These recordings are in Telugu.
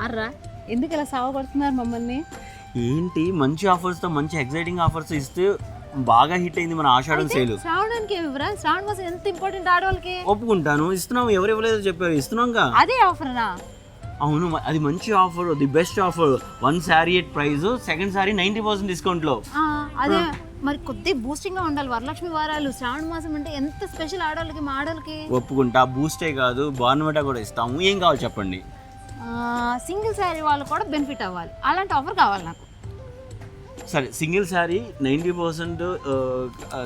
మార్రా, ఎందుకు ఇలా సావగొడుతున్నారు మమ్మల్ని? ఏంటి మంచి ఆఫర్స్తో మంచి ఎగ్జైటింగ్ ఆఫర్స్ ఇస్తే బాగా హిట్ అయింది మన ఆషాఢం సేల్. శ్రావణానికి ఏమిరా? శ్రావణ మాసం ఎంత ఇంపార్టెంట్ ఆడవాళ్ళకి. ఒప్పుకుంటాను, ఇస్తున్నాం. ఎవరు ఇవ్వలేదో చెప్పారు, ఇస్తున్నాంగా. అదే ఆఫర్నా? అవును, అది మంచి offer, the best offer. 1 sari at price, second sari 90% డిస్కౌంట్లో. అదే మరి కొద్ది బూస్టింగ్ గా ఉండాలి. వరలక్ష్మి వారాలు, శ్రావణ మాసం అంటే ఎంత స్పెషల్ ఆడవాళ్ళకి, మా ఆడవాళ్ళకి. ఒప్పుకుంటా, బూస్టే కాదు బార్న్విటా కూడా ఇస్తాము. ఏం కావాలి చెప్పండి. సింగిల్ శారీ వాళ్ళు కూడా బెనిఫిట్ అవ్వాలి, అలాంటి ఆఫర్ కావాలి నాకు. సరే, సింగిల్ శారీ 90%,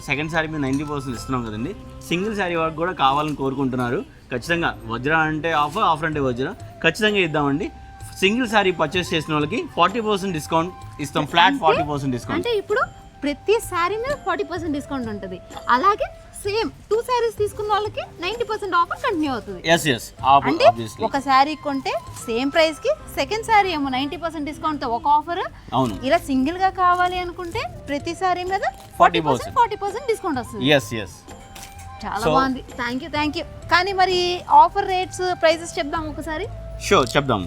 సెకండ్ శారీ మీద 90% ఇస్తున్నాం కదండి. సింగిల్ శారీ వాళ్ళకి కూడా కావాలని కోరుకుంటున్నారు. ఖచ్చితంగా వజ్ర అంటే ఆఫర్, ఆఫర్ అంటే వజ్ర, ఖచ్చితంగా ఇద్దామండి. సింగిల్ శారీ పర్చేస్ చేసిన వాళ్ళకి 40% డిస్కౌంట్ ఇస్తాం, ఫ్లాట్ 40% డిస్కౌంట్. అంటే ఇప్పుడు ప్రతి శారీ మీద 40% డిస్కౌంట్ ఉంటుంది. అలాగే సేమ్ 2 శారీస్ తీసుకున్న వాళ్ళకి 90% ఆఫర్ కంటిన్యూ అవుతుంది. అంటే ఒక శారీ కొంటే సేమ్ ప్రైస్ కి సెకండ్ శారీ ఏమో 90% డిస్కౌంట్ తో ఒక ఆఫర్. అవును, ఇలా సింగిల్ గా కావాలి అనుకుంటే ప్రతి శారీ మీద 40% డిస్కౌంట్ వస్తుంది. చాలా బాగుంది, థ్యాంక్ యూ. కానీ మరి ఆఫర్ రేట్స్, ప్రైసెస్ చెప్దాం ఒకసారి. షూర్, చెప్దాం.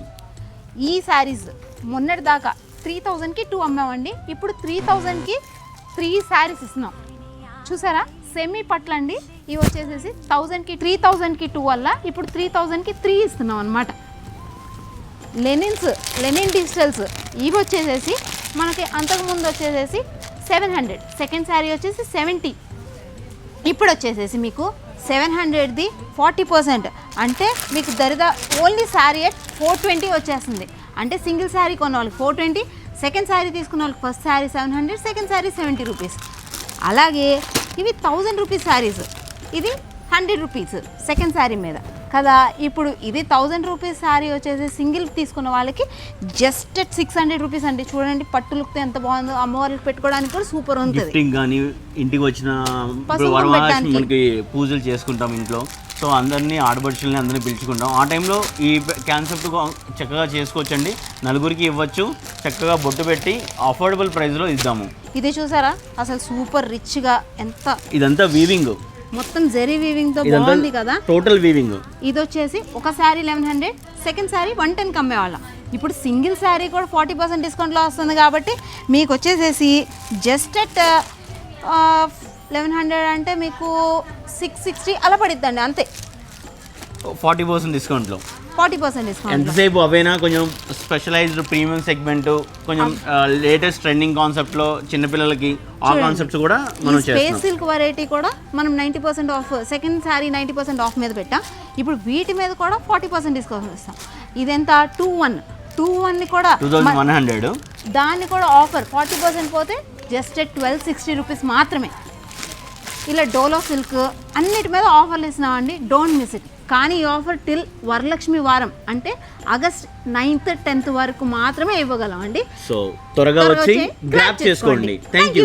ఈ శారీస్ మొన్నటి దాకా 3000కి 2 అమ్మామండి. ఇప్పుడు 3000కి 3 శారీస్ ఇస్తున్నాం. చూసారా, సెమీ పట్లండి. ఇవి వచ్చేసేసి 1000కి 3000కి 2 వల్ల ఇప్పుడు 3000కి 3 ఇస్తున్నాం అనమాట. లెనిన్ డిజిటల్స్ ఇవి వచ్చేసేసి మనకి అంతకుముందు వచ్చేసేసి 700, సెకండ్ శారీ వచ్చేసి 70. ఇప్పుడు వచ్చేసేసి మీకు 700ది 40%, అంటే మీకు దరిదా ఓన్లీ శారీ ఎట్ 420 వచ్చేస్తుంది. అంటే సింగిల్ శారీ కొన్న వాళ్ళకి 420, సెకండ్ శారీ తీసుకున్న వాళ్ళకి first sari 700, second sari 70 rupees. అలాగే ఇవి 1000 రూపీస్ శారీస్, ఇది 100 రూపీస్ సెకండ్ శారీ మీద కదా. ఇప్పుడు ఇది 1000 రూపీస్ శారీ వచ్చేసి సింగిల్ తీసుకున్న వాళ్ళకి జస్ట్ 600 రూపీస్ అండి. చూడండి పట్టు లుక్ ఎంత బాగుందో, అమ్మవారికి పెట్టుకోవడానికి కూడా సూపర్ ఉంటుంది. కానీ ఇంటికి వచ్చిన వరమహాలక్ష్మి మనకి పూజలు చేసుకుంటాం ఇంట్లో, సో అందరినీ ఆడపడుచుల్ని అందరినీ పిలుచుకుంటాం. ఆ టైంలో ఈ కాన్సెప్ట్ చక్కగా చేసుకోవచ్చండి. నలుగురికి ఇవ్వచ్చు, చక్కగా బొట్టు పెట్టి అఫోర్డబుల్ ప్రైస్లో ఇద్దాము. ఇది చూసారా, అసలు సూపర్ రిచ్గా ఎంత. ఇదంతా వీవింగ్, మొత్తం జెరీ వీవింగ్ తో బాగుంది కదా, టోటల్ వీవింగ్. ఇది వచ్చేసి ఒక శారీ 1100, సెకండ్ శారీ 110 అమ్మేవాళ్ళం. ఇప్పుడు సింగిల్ శారీ కూడా 40% డిస్కౌంట్లో వస్తుంది. కాబట్టి మీకు వచ్చేసేసి జస్ట్ అట్ 1100 అంటే మీకు 660 అలా పడిద్దండి, అంతే. 40% డిస్కౌంట్లో 40% డిస్కౌంట్. ఎంతసేపు అవేనా కొంచెం స్పెషలైజ్డ్ ప్రీమియం సెగ్మెంట్, కొంచెం లేటెస్ట్ ట్రెండింగ్ కాన్సెప్ట్లో చిన్నపిల్లలకి ఆ కాన్సెప్ట్స్ కూడా మనం చేస్తాం. స్పేస్ సిల్క్ వెరైటీ కూడా మనం 90% ఆఫ్, సెకండ్ శారీ 90% ఆఫ్ మీద పెట్టాం. ఇప్పుడు వీటి మీద కూడా 40% డిస్కౌంట్ ఇస్తాం. ఇదెంత 2-1 కూడా 2100, దాన్ని కూడా ఆఫర్ 40% పోతే జస్ట్ 1260 రూపీస్ మాత్రమే. ఇలా డోలో సిల్క్ అన్నిటి మీద ఆఫర్లు ఇస్తున్నామండి, డోంట్ మిస్ ఇట్. కానీ ఈ ఆఫర్ టిల్ వరలక్ష్మి వారం, అంటే ఆగస్ట్ 9th 10th వరకు మాత్రమే ఇవ్వగలం అండి. సో త్వరగా వచ్చి గ్రాబ్ చేసుకోండి. Thank you.